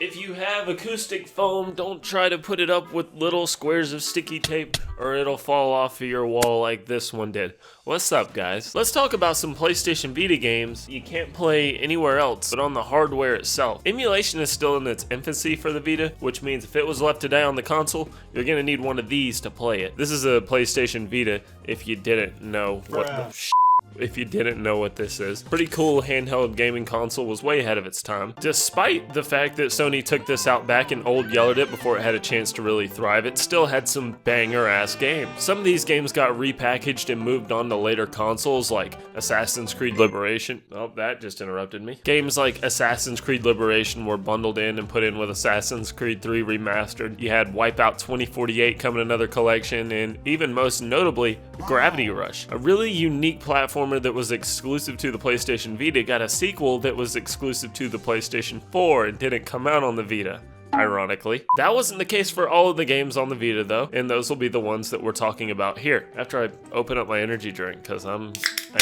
If you have acoustic foam, don't try to put it up with little squares of sticky tape or it'll fall off of your wall like this one did. What's up, guys? Let's talk about some PlayStation Vita games you can't play anywhere else but on the hardware itself. Emulation is still in its infancy for the Vita, which means if it was left to die on the console, you're gonna need one of these to play it. This is a PlayStation Vita if you didn't know what the if you didn't know what this is. Pretty cool handheld gaming console, was way ahead of its time. Despite the fact that Sony took this out back and old yellered it before it had a chance to really thrive, it still had some banger ass games. Some of these games got repackaged and moved on to later consoles like Assassin's Creed Liberation. Oh, that just interrupted me. Games like Assassin's Creed Liberation were bundled in and put in with Assassin's Creed 3 Remastered. You had Wipeout 2048 coming another collection, and even most notably, Gravity Rush, a really unique platformer that was exclusive to the PlayStation Vita, got a sequel that was exclusive to the PlayStation 4 and didn't come out on the Vita. Ironically. That wasn't the case for all of the games on the Vita though, and those will be the ones that we're talking about here after I open up my energy drink, because I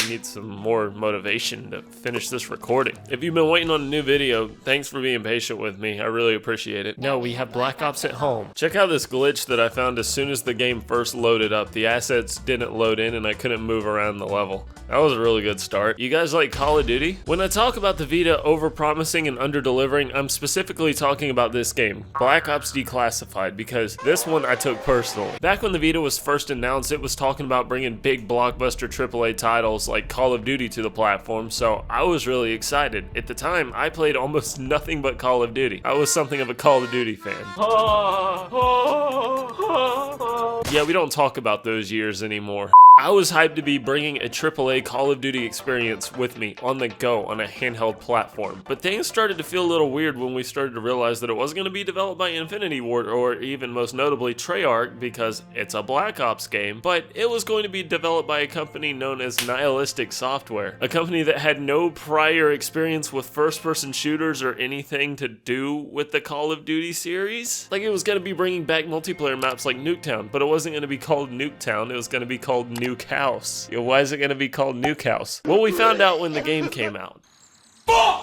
need some more motivation to finish this recording. If you've been waiting on a new video, thanks for being patient with me. I really appreciate it. No, we have Black Ops at home. Check out this glitch that I found as soon as the game first loaded up. The assets didn't load in and I couldn't move around the level. That was a really good start. You guys like Call of Duty? When I talk about the Vita over-promising and under-delivering, I'm specifically talking about this game, Black Ops Declassified, because this one I took personally. Back when the Vita was first announced, it was talking about bringing big blockbuster AAA titles like Call of Duty to the platform, so I was really excited. At the time, I played almost nothing but Call of Duty. I was something of a Call of Duty fan. Yeah, we don't talk about those years anymore. I was hyped to be bringing a AAA Call of Duty experience with me on the go on a handheld platform, but things started to feel a little weird when we started to realize that it wasn't going to be developed by Infinity Ward or even most notably Treyarch, because it's a Black Ops game, but it was going to be developed by a company known as Nihilistic Software, a company that had no prior experience with first-person shooters or anything to do with the Call of Duty series. Like, it was going to be bringing back multiplayer maps like Nuketown, but it wasn't going to be called Nuketown, it was going to be called Nuke House. Why is it going to be called Nuke House? Well, we found out when the game came out.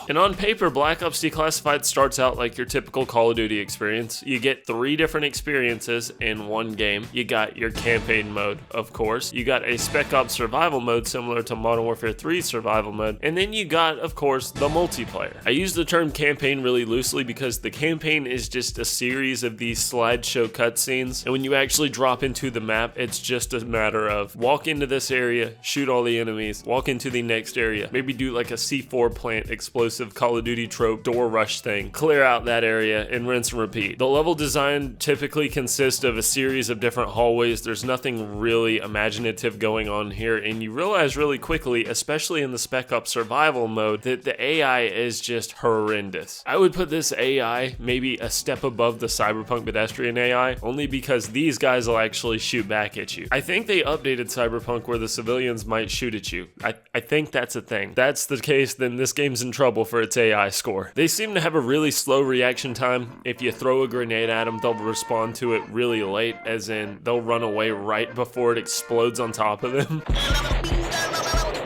And on paper, Black Ops Declassified starts out like your typical Call of Duty experience. You get 3 different experiences in one game. You got your campaign mode, of course. You got a Spec Ops survival mode similar to Modern Warfare 3's survival mode. And then you got, of course, the multiplayer. I use the term campaign really loosely because the campaign is just a series of these slideshow cutscenes. And when you actually drop into the map, it's just a matter of walk into this area, shoot all the enemies, walk into the next area, maybe do like a C4 plant explosive Call of Duty trope door rush thing, clear out that area, and rinse and repeat. The level design typically consists of a series of different hallways. There's nothing really imaginative going on here, and you realize really quickly, especially in the Spec Ops survival mode, that the AI is just horrendous. I would put this AI maybe a step above the Cyberpunk pedestrian AI, only because these guys will actually shoot back at you. I think they updated Cyberpunk where the civilians might shoot at you. I think that's a thing. If that's the case, then this game's in trouble for its AI score. They seem to have a really slow reaction time. If you throw a grenade at them, they'll respond to it really late, as in they'll run away right before it explodes on top of them.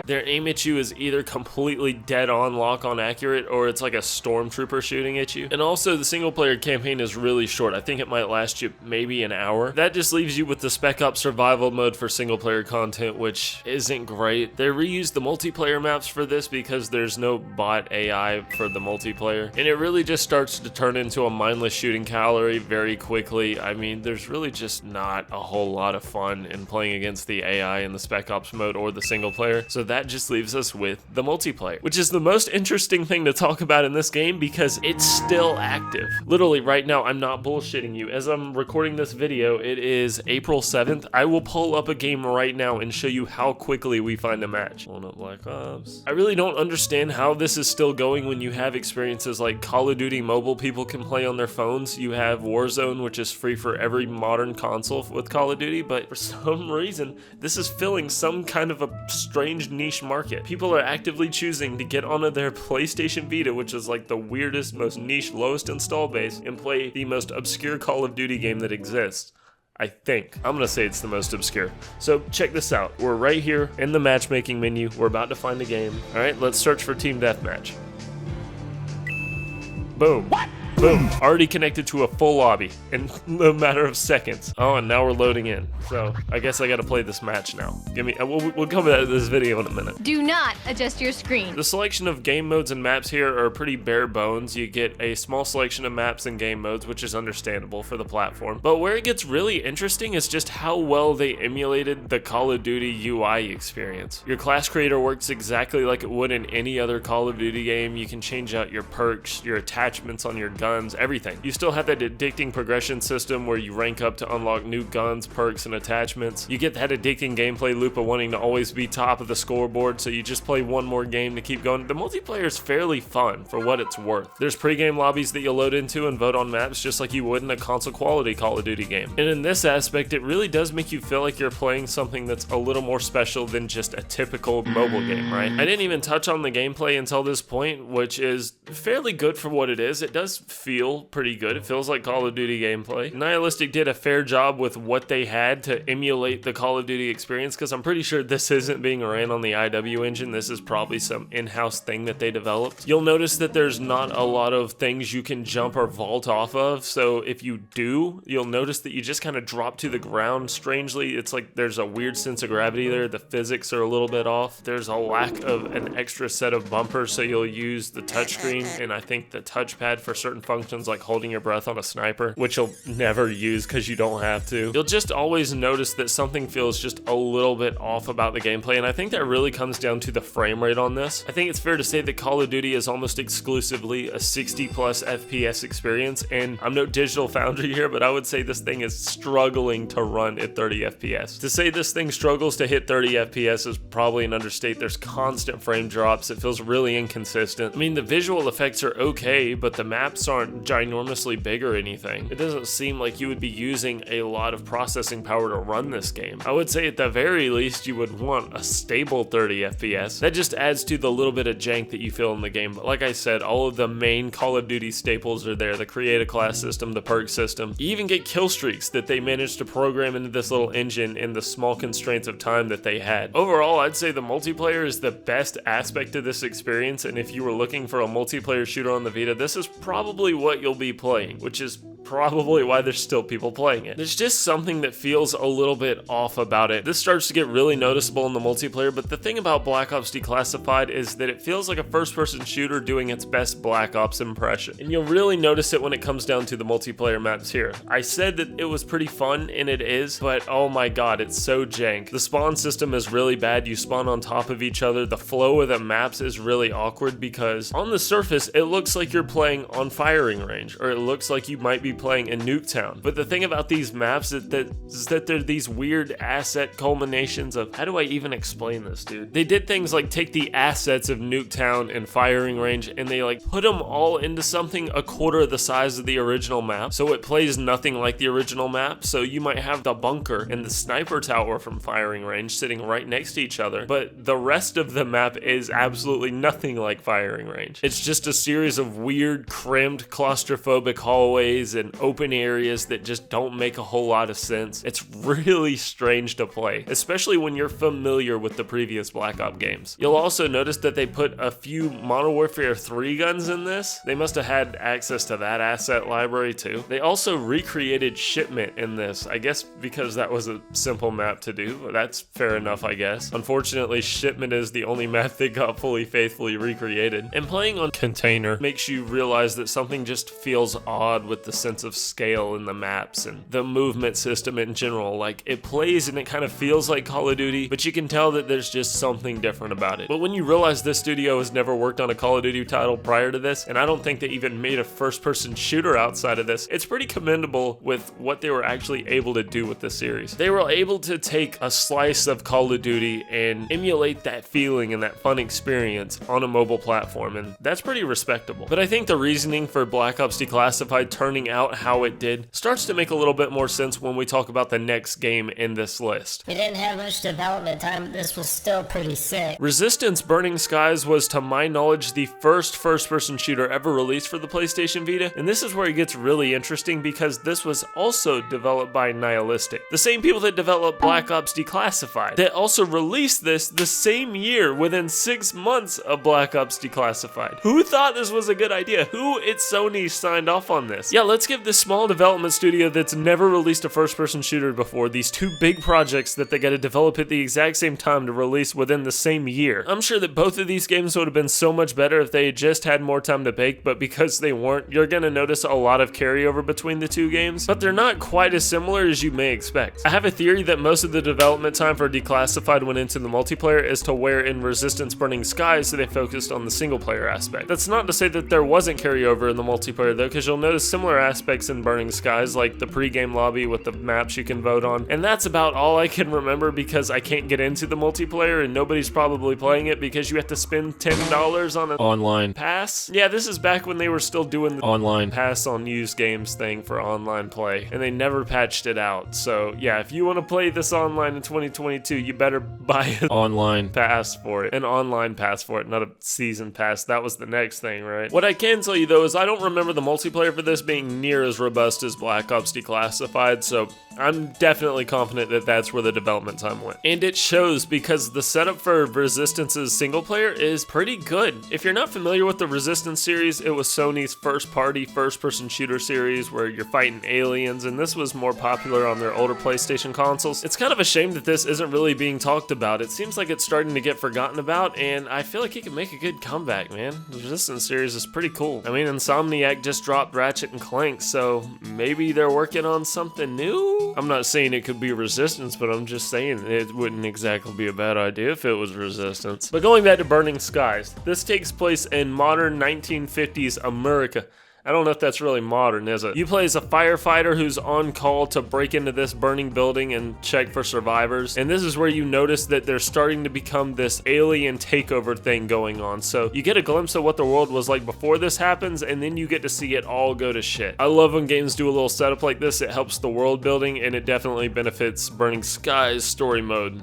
Their aim at you is either completely dead on, lock on accurate, or it's like a stormtrooper shooting at you. And also the single player campaign is really short. I think it might last you maybe an hour. That just leaves you with the Spec Ops survival mode for single player content, which isn't great. They reused the multiplayer maps for this because there's no bot AI for the multiplayer. And it really just starts to turn into a mindless shooting gallery very quickly. I mean, there's really just not a whole lot of fun in playing against the AI in the Spec Ops mode or the single player. So that just leaves us with the multiplayer, which is the most interesting thing to talk about in this game because it's still active. Literally right now, I'm not bullshitting you. As I'm recording this video, it is April 7th. I will pull up a game right now and show you how quickly we find a match. Pulling up Black Ops. I really don't understand how this is still going when you have experiences like Call of Duty Mobile people can play on their phones. You have Warzone, which is free for every modern console with Call of Duty, but for some reason, this is filling some kind of a strange niche market. People are actively choosing to get onto their PlayStation Vita, which is like the weirdest, most niche, lowest install base, and play the most obscure Call of Duty game that exists. I think. I'm gonna say it's the most obscure. So check this out. We're right here in the matchmaking menu. We're about to find a game. All right, let's search for Team Deathmatch. Boom. What? Boom, already connected to a full lobby in a matter of seconds. Oh, and now we're loading in. So I guess I gotta play this match now. We'll come back to this video in a minute. Do not adjust your screen. The selection of game modes and maps here are pretty bare bones. You get a small selection of maps and game modes, which is understandable for the platform. But where it gets really interesting is just how well they emulated the Call of Duty UI experience. Your class creator works exactly like it would in any other Call of Duty game. You can change out your perks, your attachments on your guns, everything. You still have that addicting progression system where you rank up to unlock new guns, perks, and attachments. You get that addicting gameplay loop of wanting to always be top of the scoreboard, so you just play one more game to keep going. The multiplayer is fairly fun for what it's worth. There's pre-game lobbies that you'll load into and vote on maps just like you would in a console quality Call of Duty game. And in this aspect, it really does make you feel like you're playing something that's a little more special than just a typical mobile game, right? I didn't even touch on the gameplay until this point, which is fairly good for what it is. It does feel pretty good. It feels like Call of Duty gameplay. Nihilistic did a fair job with what they had to emulate the Call of Duty experience, because I'm pretty sure this isn't being ran on the IW engine. This is probably some in-house thing that they developed. You'll notice that there's not a lot of things you can jump or vault off of, so if you do, you'll notice that you just kind of drop to the ground strangely. It's like there's a weird sense of gravity there. The physics are a little bit off. There's a lack of an extra set of bumpers, so you'll use the touchscreen and I think the touchpad for certain functions like holding your breath on a sniper, which you'll never use because you don't have to. You'll just always notice that something feels just a little bit off about the gameplay, and I think that really comes down to the frame rate on this. I think it's fair to say that Call of Duty is almost exclusively a 60 plus FPS experience, and I'm no Digital Foundry here, but I would say this thing is struggling to run at 30 FPS. To say this thing struggles to hit 30 FPS is probably an understate. There's constant frame drops. It feels really inconsistent. I mean, the visual effects are okay, but the maps aren't ginormously big or anything. It doesn't seem like you would be using a lot of processing power to run this game. I would say at the very least you would want a stable 30 FPS. That just adds to the little bit of jank that you feel in the game. But like I said, all of the main Call of Duty staples are there. The create a class system, the perk system. You even get kill streaks that they managed to program into this little engine in the small constraints of time that they had. Overall, I'd say the multiplayer is the best aspect of this experience, and if you were looking for a multiplayer shooter on the Vita, this is probably what you'll be playing, which is probably why there's still people playing it. There's just something that feels a little bit off about it. This starts to get really noticeable in the multiplayer, but the thing about Black Ops Declassified is that it feels like a first-person shooter doing its best Black Ops impression. And you'll really notice it when it comes down to the multiplayer maps here. I said that it was pretty fun, and it is, but oh my god, it's so jank. The spawn system is really bad. You spawn on top of each other. The flow of the maps is really awkward because on the surface, it looks like you're playing on firing range, or it looks like you might be playing in Nuketown. But the thing about these maps is that they're these weird asset culminations of, how do I even explain this, dude? They did things like take the assets of Nuketown and firing range and they like put them all into something a quarter of the size of the original map, so it plays nothing like the original map. So you might have the bunker and the sniper tower from firing range sitting right next to each other, but the rest of the map is absolutely nothing like firing range. It's just a series of weird, cramped, claustrophobic hallways and open areas that just don't make a whole lot of sense. It's really strange to play, especially when you're familiar with the previous Black Ops games. You'll also notice that they put a few Modern Warfare 3 guns in this. They must have had access to that asset library too. They also recreated Shipment in this, I guess because that was a simple map to do. That's fair enough, I guess. Unfortunately, Shipment is the only map that got fully faithfully recreated. And playing on Container makes you realize that something just feels odd with the sense of scale in the maps and the movement system in general. Like, it plays and it kind of feels like Call of Duty, but you can tell that there's just something different about it. But when you realize this studio has never worked on a Call of Duty title prior to this, and I don't think they even made a first-person shooter outside of this, it's pretty commendable with what they were actually able to do with this series. They were able to take a slice of Call of Duty and emulate that feeling and that fun experience on a mobile platform, and that's pretty respectable. But I think the reasoning for Black Ops Declassified turning out out how it did starts to make a little bit more sense when we talk about the next game in this list. We didn't have much development time, but this was still pretty sick. Resistance Burning Skies was, to my knowledge, the first-person shooter ever released for the PlayStation Vita, and this is where it gets really interesting because this was also developed by Nihilistic, the same people that developed Black Ops Declassified, that also released this the same year within 6 months of Black Ops Declassified. Who thought this was a good idea? Who at Sony signed off on this? Yeah, let's give this small development studio that's never released a first-person shooter before these two big projects that they got to develop at the exact same time to release within the same year. I'm sure that both of these games would have been so much better if they had just had more time to bake, but because they weren't, you're gonna notice a lot of carryover between the two games, but they're not quite as similar as you may expect. I have a theory that most of the development time for Declassified went into the multiplayer as to where in Resistance Burning Skies they focused on the single player aspect. That's not to say that there wasn't carryover in the multiplayer though, because you'll notice similar aspects in Burning Skies, like the pre-game lobby with the maps you can vote on, and that's about all I can remember because I can't get into the multiplayer and nobody's probably playing it because you have to spend $10 on an online pass. Yeah, this is back when they were still doing the online pass on used games thing for online play, and they never patched it out. So yeah, if you want to play this online in 2022, you better buy an online pass for it. An online pass for it, not a season pass. That was the next thing, right? What I can tell you though is I don't remember the multiplayer for this being near as robust as Black Ops Declassified, so I'm definitely confident that that's where the development time went. And it shows because the setup for Resistance's single player is pretty good. If you're not familiar with the Resistance series, it was Sony's first-person shooter series where you're fighting aliens, and this was more popular on their older PlayStation consoles. It's kind of a shame that this isn't really being talked about. It seems like it's starting to get forgotten about, and I feel like it can make a good comeback, man. The Resistance series is pretty cool. I mean, Insomniac just dropped Ratchet and Clank, so maybe they're working on something new? I'm not saying it could be Resistance, but I'm just saying it wouldn't exactly be a bad idea if it was Resistance. But going back to Burning Skies, this takes place in modern 1950s America. I don't know if that's really modern, is it? You play as a firefighter who's on call to break into this burning building and check for survivors. And this is where you notice that there's starting to become this alien takeover thing going on. So you get a glimpse of what the world was like before this happens, and then you get to see it all go to shit. I love when games do a little setup like this. It helps the world building, and it definitely benefits Burning Skies story mode.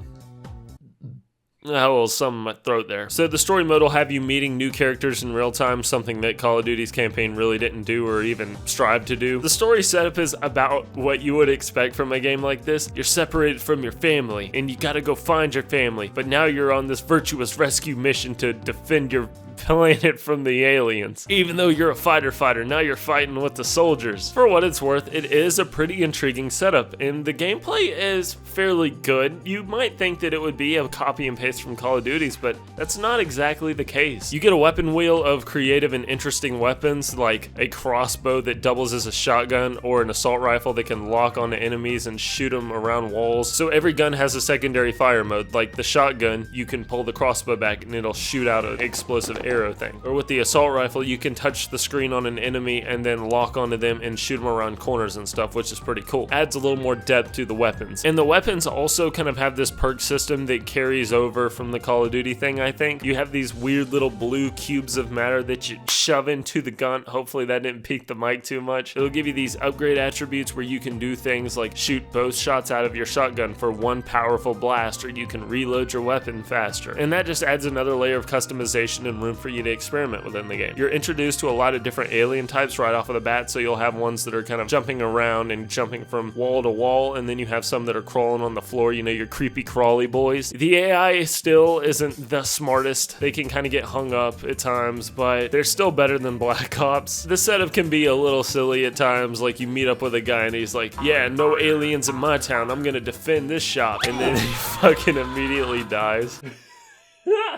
I had a little something in my throat there. So the story mode will have you meeting new characters in real time, something that Call of Duty's campaign really didn't do or even strive to do. The story setup is about what you would expect from a game like this. You're separated from your family, and you gotta go find your family, but now you're on this virtuous rescue mission to defend your planet from the aliens. Even though you're a fighter, now you're fighting with the soldiers. For what it's worth, it is a pretty intriguing setup, and the gameplay is fairly good. You might think that it would be a copy and paste from Call of Duty's, but that's not exactly the case. You get a weapon wheel of creative and interesting weapons, like a crossbow that doubles as a shotgun, or an assault rifle that can lock onto enemies and shoot them around walls. So every gun has a secondary fire mode. Like the shotgun, you can pull the crossbow back and it'll shoot out an explosive arrow thing. Or with the assault rifle, you can touch the screen on an enemy and then lock onto them and shoot them around corners and stuff, which is pretty cool. Adds a little more depth to the weapons. And the weapons also kind of have this perk system that carries over from the Call of Duty thing, I think. You have these weird little blue cubes of matter that you shove into the gun. Hopefully that didn't peak the mic too much. It'll give you these upgrade attributes where you can do things like shoot both shots out of your shotgun for one powerful blast, or you can reload your weapon faster. And that just adds another layer of customization and room for you to experiment within the game. You're introduced to a lot of different alien types right off of the bat, so you'll have ones that are kind of jumping around and jumping from wall to wall, and then you have some that are crawling on the floor, you know, your creepy crawly boys. The AI still isn't the smartest. They can kind of get hung up at times, but they're still better than Black Ops. The setup can be a little silly at times, like you meet up with a guy and he's like, yeah, no aliens in my town, I'm gonna defend this shop, and then he fucking immediately dies.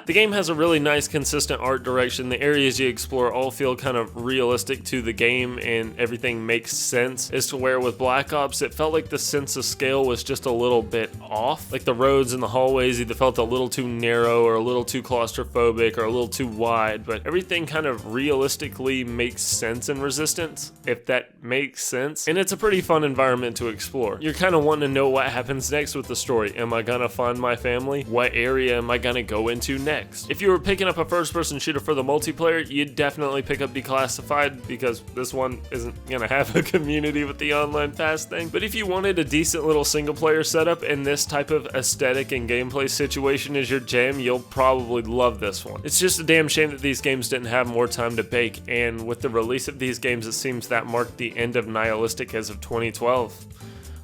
The game has a really nice consistent art direction. The areas you explore all feel kind of realistic to the game and everything makes sense, as to where with Black Ops it felt like the sense of scale was just a little bit off. Like the roads and the hallways either felt a little too narrow or a little too claustrophobic or a little too wide, but everything kind of realistically makes sense in Resistance, if that makes sense. And it's a pretty fun environment to explore. You're kind of wanting to know what happens next with the story. Am I gonna find my family? What area am I gonna go into next? next. If you were picking up a first-person shooter for the multiplayer, you'd definitely pick up Declassified because this one isn't gonna have a community with the online pass thing. But if you wanted a decent little single-player setup and this type of aesthetic and gameplay situation is your jam, you'll probably love this one. It's just a damn shame that these games didn't have more time to bake, and with the release of these games, it seems that marked the end of Nihilistic as of 2012.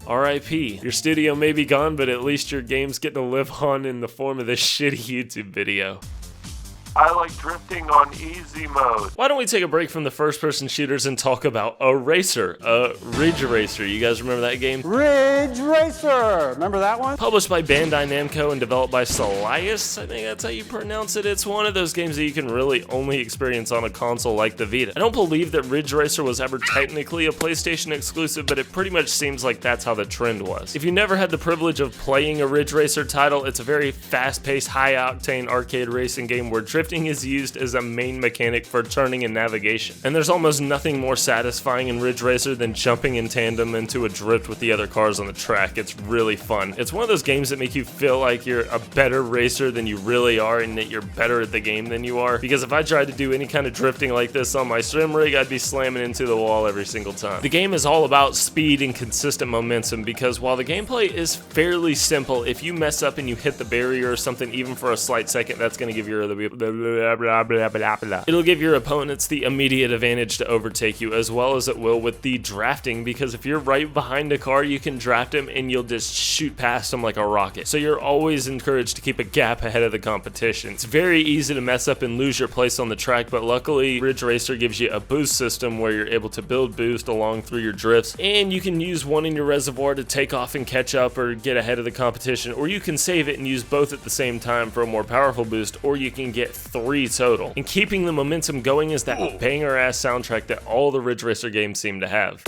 RIP. Your studio may be gone, but at least your games get to live on in the form of this shitty YouTube video. I like drifting on easy mode. Why don't we take a break from the first-person shooters and talk about a racer, Ridge Racer. You guys remember that game? Ridge Racer! Remember that one? Published by Bandai Namco and developed by Solaris, I think that's how you pronounce it. It's one of those games that you can really only experience on a console like the Vita. I don't believe that Ridge Racer was ever technically a PlayStation exclusive, but it pretty much seems like that's how the trend was. If you never had the privilege of playing a Ridge Racer title, it's a very fast-paced, high-octane arcade racing game where drifting is used as a main mechanic for turning and navigation. And there's almost nothing more satisfying in Ridge Racer than jumping in tandem into a drift with the other cars on the track. It's really fun. It's one of those games that make you feel like you're a better racer than you really are and that you're better at the game than you are. Because if I tried to do any kind of drifting like this on my sim rig, I'd be slamming into the wall every single time. The game is all about speed and consistent momentum because while the gameplay is fairly simple, if you mess up and you hit the barrier or something even for a slight second, that's going to give your it'll give your opponents the immediate advantage to overtake you, as well as it will with the drafting, because if you're right behind a car, you can draft him and you'll just shoot past him like a rocket. So you're always encouraged to keep a gap ahead of the competition. It's very easy to mess up and lose your place on the track, but luckily Ridge Racer gives you a boost system where you're able to build boost along through your drifts, and you can use one in your reservoir to take off and catch up or get ahead of the competition, or you can save it and use both at the same time for a more powerful boost, or you can get 3 total. And keeping the momentum going is that banger-ass soundtrack that all the Ridge Racer games seem to have.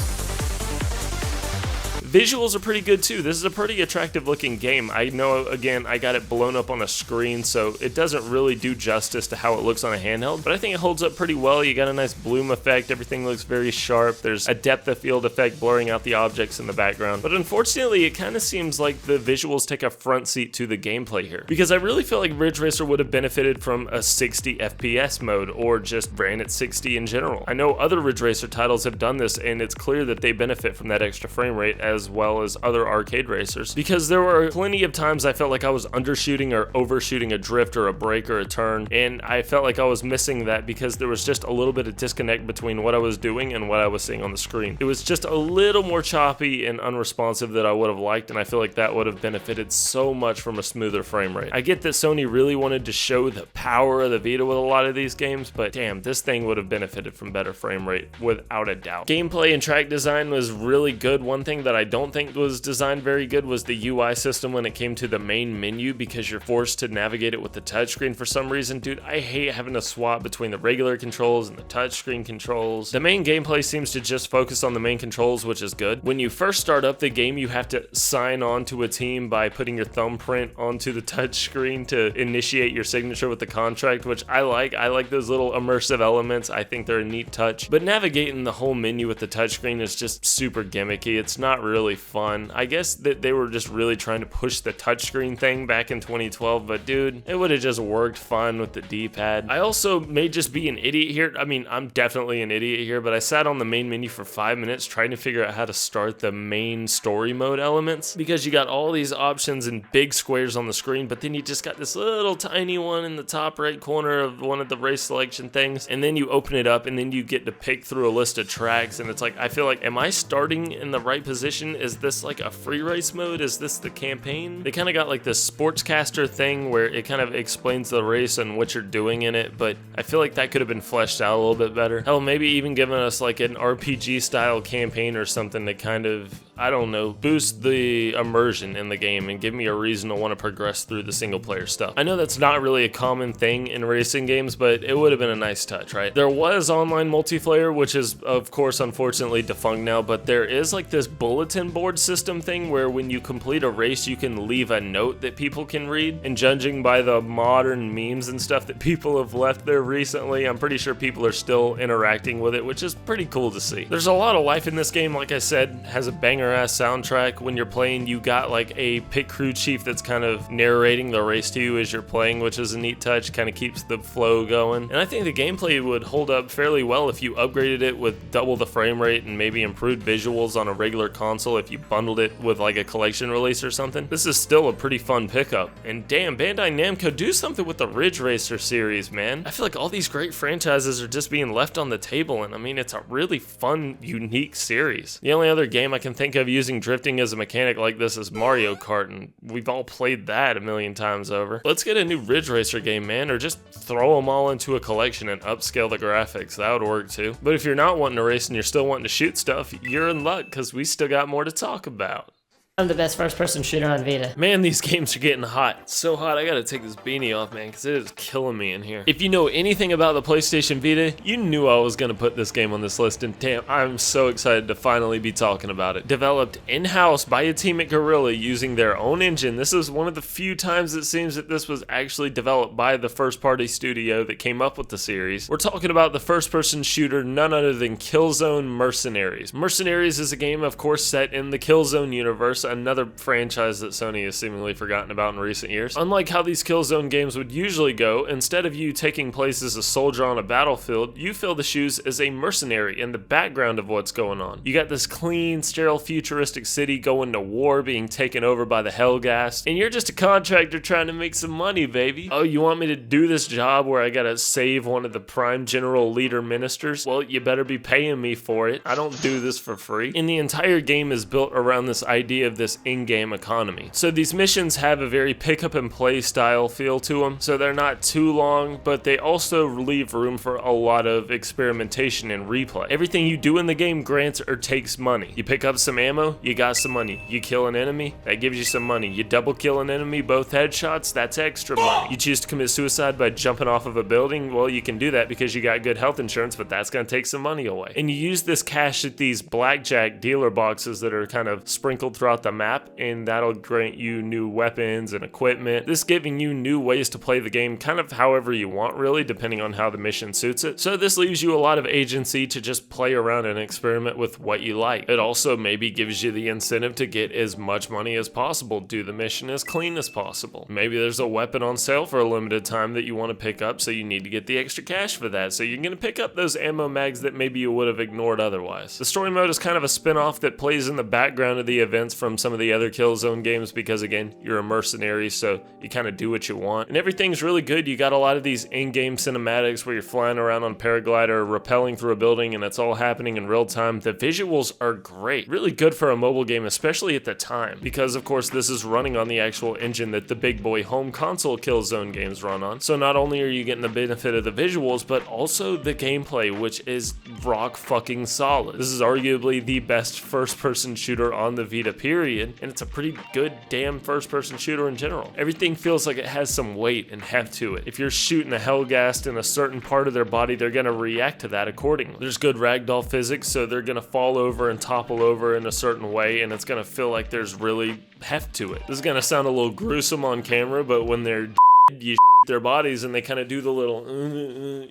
Visuals are pretty good too. This is a pretty attractive looking game. I know, again, I got it blown up on a screen, so it doesn't really do justice to how it looks on a handheld, but I think it holds up pretty well. You got a nice bloom effect, everything looks very sharp, there's a depth of field effect blurring out the objects in the background, but unfortunately it kind of seems like the visuals take a front seat to the gameplay here, because I really feel like Ridge Racer would have benefited from a 60 FPS mode, or just ran at 60 in general. I know other Ridge Racer titles have done this, and it's clear that they benefit from that extra frame rate as well as other arcade racers, because there were plenty of times I felt like I was undershooting or overshooting a drift or a break or a turn, and I felt like I was missing that because there was just a little bit of disconnect between what I was doing and what I was seeing on the screen. It was just a little more choppy and unresponsive than I would have liked, and I feel like that would have benefited so much from a smoother frame rate. I get that Sony really wanted to show the power of the Vita with a lot of these games, but damn, this thing would have benefited from better frame rate without a doubt. Gameplay and track design was really good. One thing that I don't think was designed very good was the UI system when it came to the main menu, because you're forced to navigate it with the touchscreen for some reason. Dude, I hate having to swap between the regular controls and the touchscreen controls. The main gameplay seems to just focus on the main controls, which is good. When you first start up the game, you have to sign on to a team by putting your thumbprint onto the touchscreen to initiate your signature with the contract, which I like. I like those little immersive elements. I think they're a neat touch, but navigating the whole menu with the touchscreen is just super gimmicky. It's not really fun. I guess that they were just really trying to push the touchscreen thing back in 2012, but dude, it would have just worked fine with the D-pad. I also may just be an idiot here. I mean, I'm definitely an idiot here, but I sat on the main menu for 5 minutes trying to figure out how to start the main story mode elements, because you got all these options and big squares on the screen, but then you just got this little tiny one in the top right corner of one of the race selection things, and then you open it up and then you get to pick through a list of tracks, and it's like, I feel like, am I starting in the right position? Is this like a free race mode? Is this the campaign? They kind of got like this sportscaster thing where it kind of explains the race and what you're doing in it, but I feel like that could have been fleshed out a little bit better. Hell, maybe even giving us like an RPG style campaign or something to kind of, I don't know, boost the immersion in the game and give me a reason to want to progress through the single player stuff. I know that's not really a common thing in racing games, but it would have been a nice touch, right? There was online multiplayer, which is of course unfortunately defunct now, but there is like this bulletin board system thing where when you complete a race you can leave a note that people can read, and judging by the modern memes and stuff that people have left there recently, I'm pretty sure people are still interacting with it, which is pretty cool to see. There's a lot of life in this game. Like I said, has a banger banger ass soundtrack. When you're playing, you got like a pit crew chief that's kind of narrating the race to you as you're playing, which is a neat touch, kind of keeps the flow going. And I think the gameplay would hold up fairly well if you upgraded it with double the frame rate and maybe improved visuals on a regular console if you bundled it with like a collection release or something. This is still a pretty fun pickup. And damn, Bandai Namco, do something with the Ridge Racer series, man. I feel like all these great franchises are just being left on the table, and I mean, it's a really fun, unique series. The only other game I can think of using drifting as a mechanic like this is Mario Kart, and we've all played that a million times over. Let's get a new Ridge Racer game, man, or just throw them all into a collection and upscale the graphics. That would work too. But if you're not wanting to race and you're still wanting to shoot stuff, you're in luck, because we still got more to talk about. I'm the best first-person shooter on Vita. Man, these games are getting hot. So hot, I gotta take this beanie off, man, because it is killing me in here. If you know anything about the PlayStation Vita, you knew I was gonna put this game on this list, and damn, I'm so excited to finally be talking about it. Developed in-house by a team at Guerrilla using their own engine, this is one of the few times it seems that this was actually developed by the first-party studio that came up with the series. We're talking about the first-person shooter, none other than Killzone Mercenaries. Mercenaries is a game, of course, set in the Killzone universe, another franchise that Sony has seemingly forgotten about in recent years. Unlike how these Killzone games would usually go, instead of you taking place as a soldier on a battlefield, you fill the shoes as a mercenary in the background of what's going on. You got this clean, sterile, futuristic city going to war, being taken over by the Hellghast, and you're just a contractor trying to make some money, baby. Oh, you want me to do this job where I gotta save one of the prime general leader ministers? Well, you better be paying me for it. I don't do this for free. And the entire game is built around this idea of this in-game economy. So these missions have a very pick up and play style feel to them, so they're not too long, but they also leave room for a lot of experimentation and replay. Everything you do in the game grants or takes money. You pick up some ammo, you got some money. You kill an enemy, that gives you some money. You double kill an enemy, both headshots, that's extra money. You choose to commit suicide by jumping off of a building, well, you can do that because you got good health insurance, but that's gonna take some money away. And you use this cash at these blackjack dealer boxes that are kind of sprinkled throughout the map, and that'll grant you new weapons and equipment. This giving you new ways to play the game kind of however you want, really, depending on how the mission suits it. So this leaves you a lot of agency to just play around and experiment with what you like. It also maybe gives you the incentive to get as much money as possible, do the mission as clean as possible. Maybe there's a weapon on sale for a limited time that you want to pick up, so you need to get the extra cash for that, so you're going to pick up those ammo mags that maybe you would have ignored otherwise. The story mode is kind of a spin-off that plays in the background of the events from some of the other Killzone games because, again, you're a mercenary, so you kind of do what you want. And everything's really good. You got a lot of these in-game cinematics where you're flying around on paraglider, rappelling through a building, and it's all happening in real time. The visuals are great. Really good for a mobile game, especially at the time, because, of course, this is running on the actual engine that the big boy home console Killzone games run on. So not only are you getting the benefit of the visuals, but also the gameplay, which is rock fucking solid. This is arguably the best first-person shooter on the Vita, period, and it's a pretty good damn first-person shooter in general. Everything feels like it has some weight and heft to it. If you're shooting a Hellghast in a certain part of their body, they're gonna react to that accordingly. There's good ragdoll physics, so they're gonna fall over and topple over in a certain way, and it's gonna feel like there's really heft to it. This is gonna sound a little gruesome on camera, but when they're dead, you their bodies and they kind of do the little,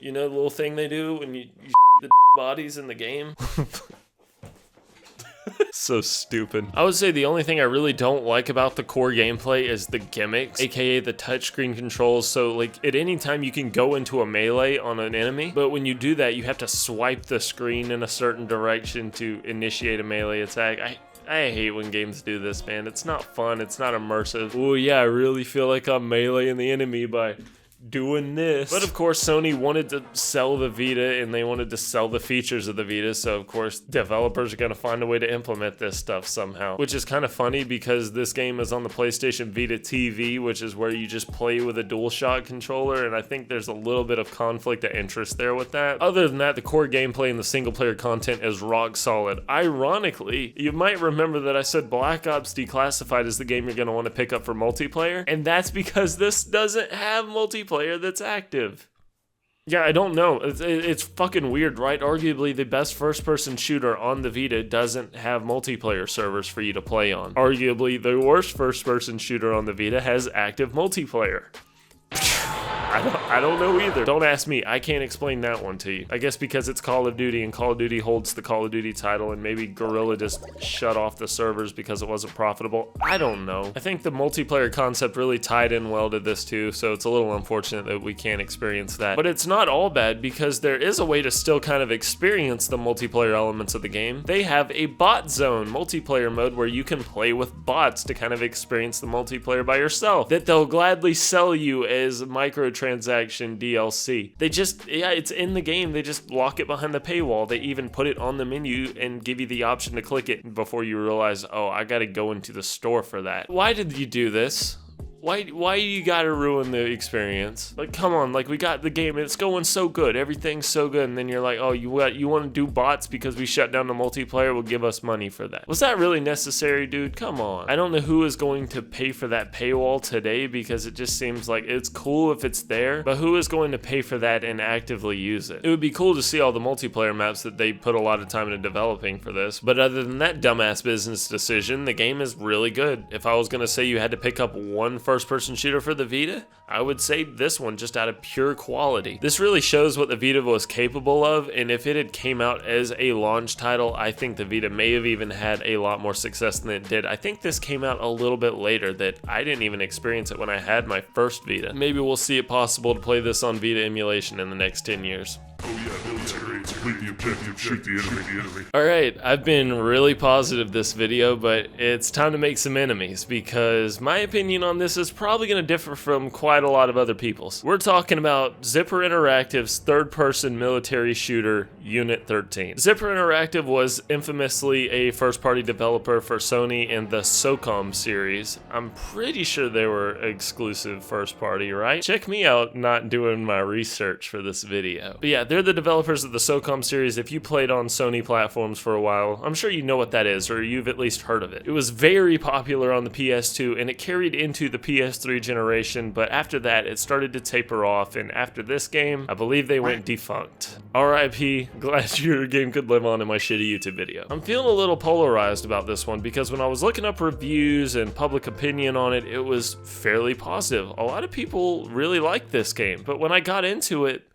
you know, the little thing they do when you the bodies in the game. So stupid. I would say the only thing I really don't like about the core gameplay is the gimmicks, aka the touchscreen controls. So like at any time you can go into a melee on an enemy, but when you do that you have to swipe the screen in a certain direction to initiate a melee attack. I hate when games do this, man. It's not fun, it's not immersive. Oh yeah, I really feel like I'm meleeing the enemy by doing this. But of course Sony wanted to sell the Vita and they wanted to sell the features of the Vita, so of course developers are going to find a way to implement this stuff somehow, which is kind of funny because this game is on the PlayStation Vita TV, which is where you just play with a DualShock controller, and I think there's a little bit of conflict of interest there with that. Other than that, the core gameplay and the single player content is rock solid. Ironically, you might remember that I said Black Ops Declassified is the game you're going to want to pick up for multiplayer, and that's because this doesn't have multiplayer that's active. Yeah, I don't know. It's fucking weird, right? Arguably the best first-person shooter on the Vita doesn't have multiplayer servers for you to play on. Arguably the worst first-person shooter on the Vita has active multiplayer. I don't know either. Don't ask me. I can't explain that one to you. I guess because it's Call of Duty and Call of Duty holds the Call of Duty title and maybe Guerrilla just shut off the servers because it wasn't profitable. I don't know. I think the multiplayer concept really tied in well to this too, so it's a little unfortunate that we can't experience that. But it's not all bad because there is a way to still kind of experience the multiplayer elements of the game. They have a bot zone multiplayer mode where you can play with bots to kind of experience the multiplayer by yourself that they'll gladly sell you as microtransaction DLC. They just, yeah, it's in the game. They just lock it behind the paywall. They even put it on the menu and give you the option to click it before you realize, oh, I gotta go into the store for that. Why did you do this? Why you gotta ruin the experience? Like, come on, like, we got the game, it's going so good, everything's so good, and then you're like, oh, you want to do bots because we shut down the multiplayer, will give us money for that. Was that really necessary, dude? Come on. I don't know who is going to pay for that paywall today because it just seems like it's cool if it's there, but who is going to pay for that and actively use it? It would be cool to see all the multiplayer maps that they put a lot of time into developing for this, but other than that dumbass business decision, the game is really good. If I was gonna say you had to pick up one first-person shooter for the Vita, I would say this one just out of pure quality. This really shows what the Vita was capable of, and if it had came out as a launch title, I think the Vita may have even had a lot more success than it did. I think this came out a little bit later that I didn't even experience it when I had my first Vita. Maybe we'll see it possible to play this on Vita emulation in the next 10 years. Oh yeah, military, complete the objective, shoot the enemy. Alright, I've been really positive this video, but it's time to make some enemies because my opinion on this is probably going to differ from quite a lot of other people's. We're talking about Zipper Interactive's third-person military shooter, Unit 13. Zipper Interactive was infamously a first-party developer for Sony and the SOCOM series. I'm pretty sure they were exclusive first-party, right? Check me out not doing my research for this video. But yeah, they're the developers of the SOCOM series. If you played on Sony platforms for a while, I'm sure you know what that is, or you've at least heard of it. It was very popular on the PS2, and it carried into the PS3 generation, but after that, it started to taper off, and after this game, I believe they went defunct. RIP, glad your game could live on in my shitty YouTube video. I'm feeling a little polarized about this one, because when I was looking up reviews and public opinion on it, it was fairly positive. A lot of people really liked this game, but when I got into it,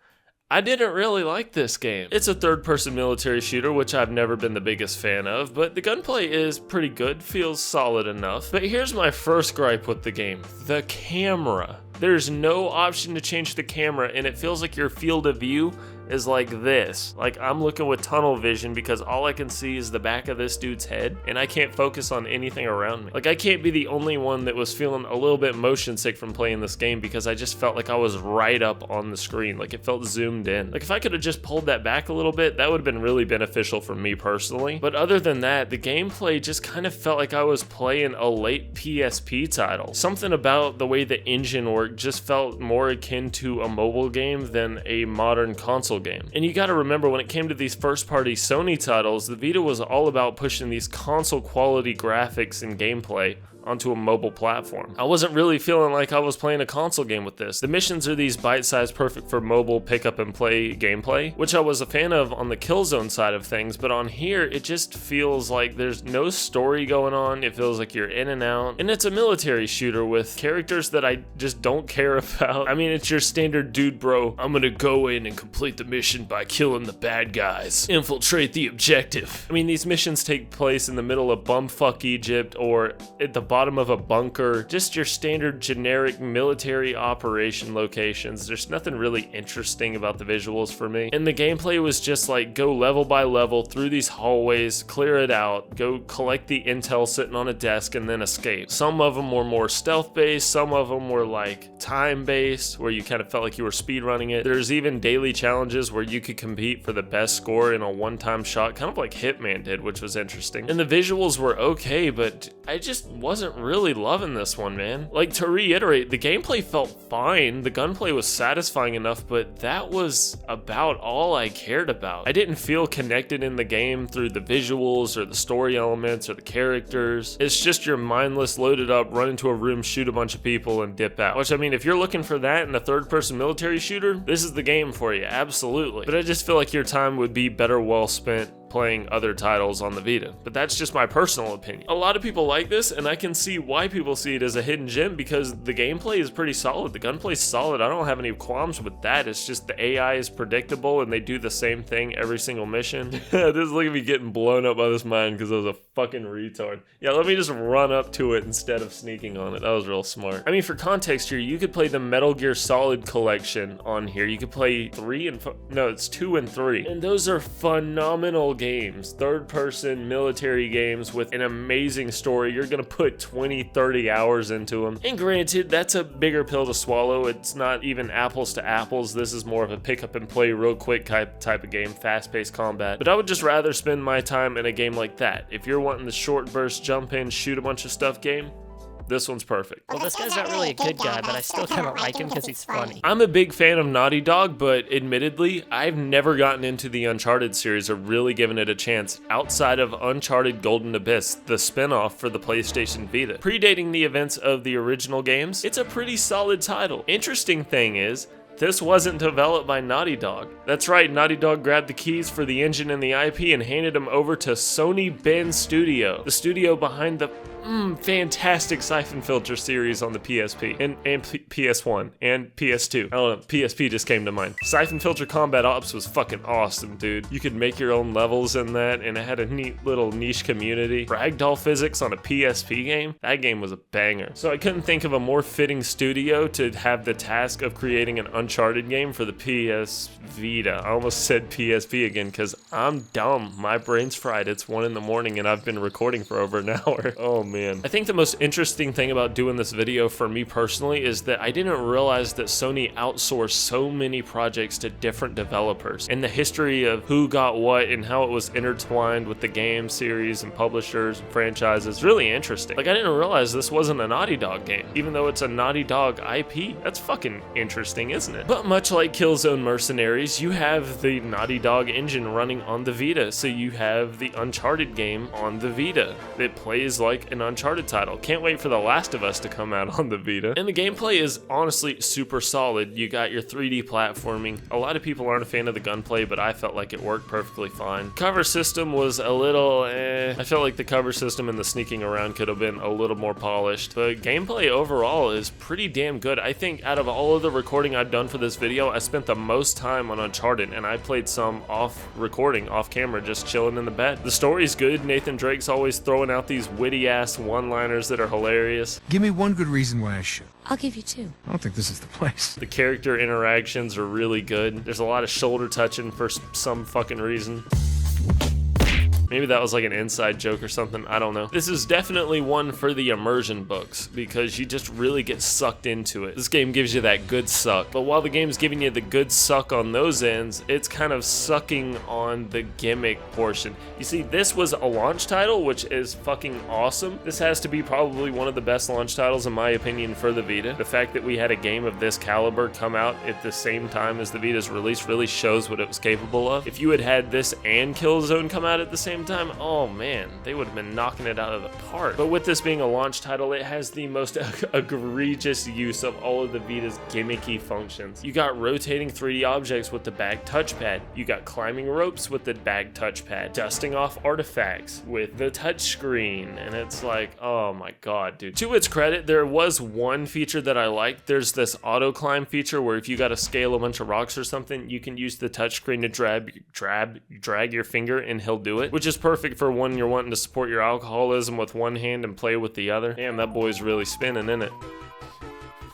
I didn't really like this game. It's a third-person military shooter, which I've never been the biggest fan of, but the gunplay is pretty good, feels solid enough. But here's my first gripe with the game: the camera. There's no option to change the camera, and it feels like your field of view is like this. Like, I'm looking with tunnel vision because all I can see is the back of this dude's head, and I can't focus on anything around me. Like, I can't be the only one that was feeling a little bit motion sick from playing this game because I just felt like I was right up on the screen. Like, it felt zoomed in. Like, if I could have just pulled that back a little bit, that would have been really beneficial for me personally. But other than that, the gameplay just kind of felt like I was playing a late PSP title. Something about the way the engine worked just felt more akin to a mobile game than a modern console game. And you gotta remember, when it came to these first-party Sony titles, the Vita was all about pushing these console quality graphics and gameplay onto a mobile platform. I wasn't really feeling like I was playing a console game with this. The missions are these bite-sized, perfect for mobile pick up and play gameplay, which I was a fan of on the Killzone side of things, but on here it just feels like there's no story going on. It feels like you're in and out, and it's a military shooter with characters that I just don't care about. I mean, it's your standard dude bro, I'm gonna go in and complete the mission by killing the bad guys, infiltrate the objective. I mean, these missions take place in the middle of bumfuck Egypt or at the bottom of a bunker, just your standard generic military operation locations. There's nothing really interesting about the visuals for me, and the gameplay was just like, go level by level through these hallways, clear it out, go collect the intel sitting on a desk, and then escape. Some of them were more stealth based, some of them were like time based, where you kind of felt like you were speed running it. There's even daily challenges where you could compete for the best score in a one-time shot, kind of like Hitman did, which was interesting. And the visuals were okay, but I just wasn't really loving this one, man. Like, to reiterate, the gameplay felt fine, the gunplay was satisfying enough, but that was about all I cared about. I didn't feel connected in the game through the visuals or the story elements or the characters. It's just your mindless, loaded up, run into a room, shoot a bunch of people, and dip out. Which, I mean, if you're looking for that in a third-person military shooter, this is the game for you, absolutely. But I just feel like your time would be better well spent playing other titles on the Vita. But that's just my personal opinion. A lot of people like this, and I can see why people see it as a hidden gem because the gameplay is pretty solid. The gunplay is solid. I don't have any qualms with that. It's just the AI is predictable and they do the same thing every single mission. This is like me getting blown up by this mine because I was a fucking retard. Yeah, let me just run up to it instead of sneaking on it. That was real smart. I mean, for context here, you could play the Metal Gear Solid collection on here. You could play 2 and 3. And those are phenomenal games. Third-person military games with an amazing story. You're gonna put 20, 30 hours into them. And granted, that's a bigger pill to swallow. It's not even apples to apples. This is more of a pick up and play real quick type of game, fast-paced combat. But I would just rather spend my time in a game like that. If you're wanting the short burst, jump in, shoot a bunch of stuff game, this one's perfect. Well, this guy's not really a good guy, but I still kind of like him because he's funny. I'm a big fan of Naughty Dog, but admittedly, I've never gotten into the Uncharted series or really given it a chance outside of Uncharted Golden Abyss, the spin-off for the PlayStation Vita. Predating the events of the original games, it's a pretty solid title. Interesting thing is, this wasn't developed by Naughty Dog. That's right, Naughty Dog grabbed the keys for the engine and the IP and handed them over to Sony Ben Studio, the studio behind the fantastic Siphon Filter series on the PSP and PS1 and PS2. I don't know, PSP just came to mind. Siphon Filter Combat Ops was fucking awesome, dude. You could make your own levels in that, and it had a neat little niche community. Ragdoll physics on a PSP game? That game was a banger. So I couldn't think of a more fitting studio to have the task of creating an Uncharted game for the PS Vita. I almost said PSP again because I'm dumb. My brain's fried. It's 1 in the morning and I've been recording for over an hour. Oh man. I think the most interesting thing about doing this video for me personally is that I didn't realize that Sony outsourced so many projects to different developers, and the history of who got what and how it was intertwined with the game series and publishers and franchises. Really interesting. Like, I didn't realize this wasn't a Naughty Dog game, even though it's a Naughty Dog IP. That's fucking interesting, isn't it? But much like Killzone Mercenaries, you have the Naughty Dog engine running on the Vita, so you have the Uncharted game on the Vita. It plays like an Uncharted title. Can't wait for The Last of Us to come out on the Vita. And the gameplay is honestly super solid. You got your 3D platforming. A lot of people aren't a fan of the gunplay, but I felt like it worked perfectly fine. Cover system was a little I felt like the cover system and the sneaking around could have been a little more polished. But gameplay overall is pretty damn good. I think out of all of the recording I've done for this video, I spent the most time on Uncharted, and I played some off recording, off camera, just chilling in the bed. The story's good. Nathan Drake's always throwing out these witty ass one-liners that are hilarious. Give me one good reason why I should. I'll give you 2. I don't think this is the place. The character interactions are really good. There's a lot of shoulder touching for some fucking reason. Maybe that was like an inside joke or something, I don't know. This is definitely one for the immersion books because you just really get sucked into it. This game gives you that good suck, but while the game's giving you the good suck on those ends, it's kind of sucking on the gimmick portion. You see, this was a launch title, which is fucking awesome. This has to be probably one of the best launch titles in my opinion for the Vita. The fact that we had a game of this caliber come out at the same time as the Vita's release really shows what it was capable of. If you had had this and Killzone come out at the same time, oh man, they would have been knocking it out of the park. But with this being a launch title, it has the most egregious use of all of the Vita's gimmicky functions. You got rotating 3D objects with the back touchpad. You got climbing ropes with the back touchpad. Dusting off artifacts with the touchscreen. And it's like, oh my god, dude. To its credit, there was one feature that I liked. There's this auto climb feature where if you got to scale a bunch of rocks or something, you can use the touchscreen to drag your finger and he'll do it, which is perfect for when you're wanting to support your alcoholism with one hand and play with the other. Damn, that boy's really spinning, isn't it?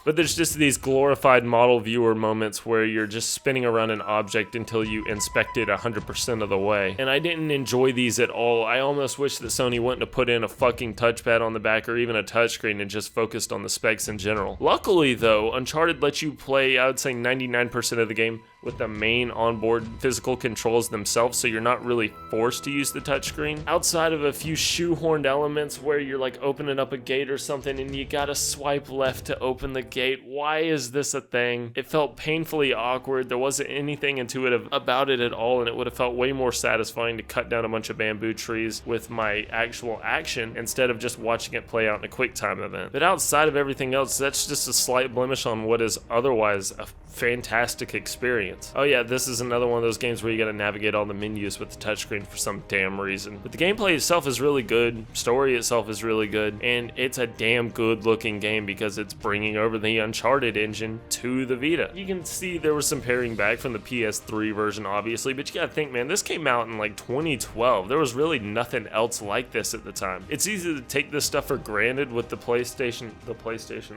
But there's just these glorified model viewer moments where you're just spinning around an object until you inspect it 100% of the way. And I didn't enjoy these at all. I almost wish that Sony wouldn't have put in a fucking touchpad on the back or even a touchscreen and just focused on the specs in general. Luckily though, Uncharted lets you play, I would say 99% of the game with the main onboard physical controls themselves, so you're not really forced to use the touchscreen. Outside of a few shoehorned elements where you're like opening up a gate or something and you gotta swipe left to open the gate. Why is this a thing? It felt painfully awkward. There wasn't anything intuitive about it at all, and it would have felt way more satisfying to cut down a bunch of bamboo trees with my actual action instead of just watching it play out in a quick time event. But outside of everything else, that's just a slight blemish on what is otherwise a fantastic experience. Oh yeah, this is another one of those games where you gotta navigate all the menus with the touchscreen for some damn reason. But the gameplay itself is really good, story itself is really good, and it's a damn good looking game because it's bringing over the Uncharted engine to the Vita. You can see there was some paring back from the PS3 version obviously, but you gotta think, man, this came out in like 2012. There was really nothing else like this at the time. It's easy to take this stuff for granted with the PlayStation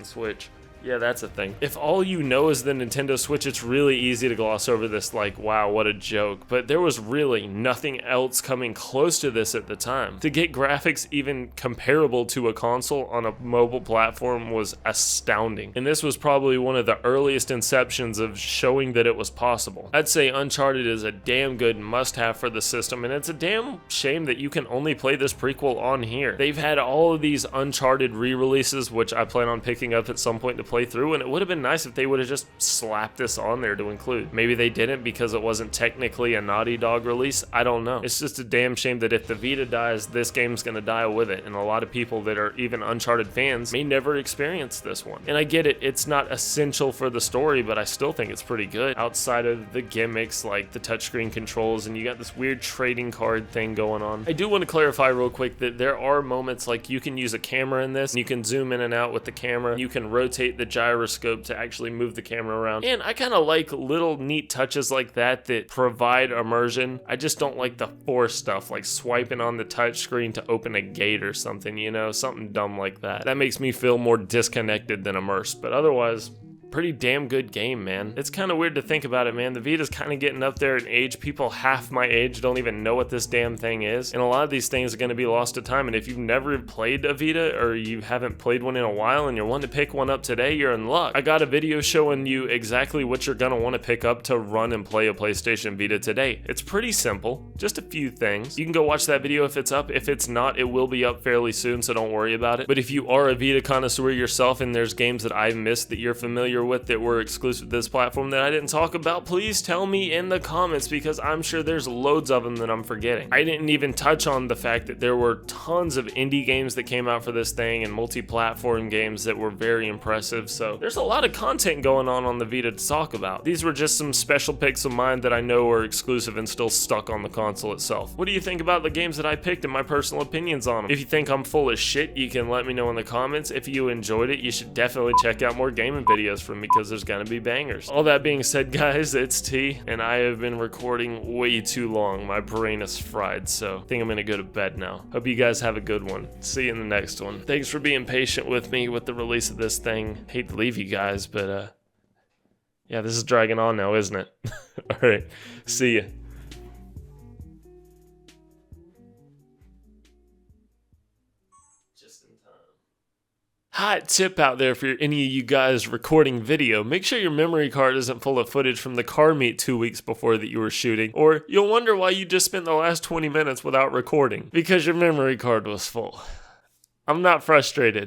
Switch. Yeah, that's a thing. If all you know is the Nintendo Switch, it's really easy to gloss over this like, wow, what a joke. But there was really nothing else coming close to this at the time. To get graphics even comparable to a console on a mobile platform was astounding. And this was probably one of the earliest inceptions of showing that it was possible. I'd say Uncharted is a damn good must-have for the system, and it's a damn shame that you can only play this prequel on here. They've had all of these Uncharted re-releases, which I plan on picking up at some point to play through, and it would have been nice if they would have just slapped this on there to include. Maybe they didn't because it wasn't technically a Naughty Dog release. I don't know. It's just a damn shame that if the Vita dies, this game's gonna die with it, and a lot of people that are even Uncharted fans may never experience this one. And I get it, it's not essential for the story, but I still think it's pretty good outside of the gimmicks like the touchscreen controls, and you got this weird trading card thing going on. I do want to clarify real quick that there are moments like you can use a camera in this, and you can zoom in and out with the camera, you can rotate the gyroscope to actually move the camera around, and I kind of like little neat touches like that provide immersion. I just don't like the force stuff like swiping on the touchscreen to open a gate or something, you know, something dumb like that. That makes me feel more disconnected than immersed, but otherwise, pretty damn good game, man. It's kind of weird to think about it, man. The Vita's kind of getting up there in age. People half my age don't even know what this damn thing is, and a lot of these things are going to be lost to time. And if you've never played a Vita or you haven't played one in a while and you're wanting to pick one up today, you're in luck. I got a video showing you exactly what you're going to want to pick up to run and play a PlayStation Vita today. It's pretty simple, just a few things. You can go watch that video if it's up. If it's not, it will be up fairly soon, so don't worry about it. But if you are a Vita connoisseur yourself and there's games that I missed that you're familiar with that were exclusive to this platform that I didn't talk about, please tell me in the comments, because I'm sure there's loads of them that I'm forgetting. I didn't even touch on the fact that there were tons of indie games that came out for this thing and multi-platform games that were very impressive, so there's a lot of content going on the Vita to talk about. These were just some special picks of mine that I know are exclusive and still stuck on the console itself. What do you think about the games that I picked and my personal opinions on them? If you think I'm full of shit, you can let me know in the comments. If you enjoyed it, you should definitely check out more gaming videos from me, because there's gonna be bangers. All that being said, guys, it's T, and I have been recording way too long. My brain is fried, so I think I'm gonna go to bed now. Hope you guys have a good one. See you in the next one. Thanks for being patient with me with the release of this thing. Hate to leave you guys, but yeah, this is dragging on now, isn't it? Alright, see ya. Hot tip out there for any of you guys recording video: make sure your memory card isn't full of footage from the car meet 2 weeks before that you were shooting, or you'll wonder why you just spent the last 20 minutes without recording, because your memory card was full. I'm not frustrated.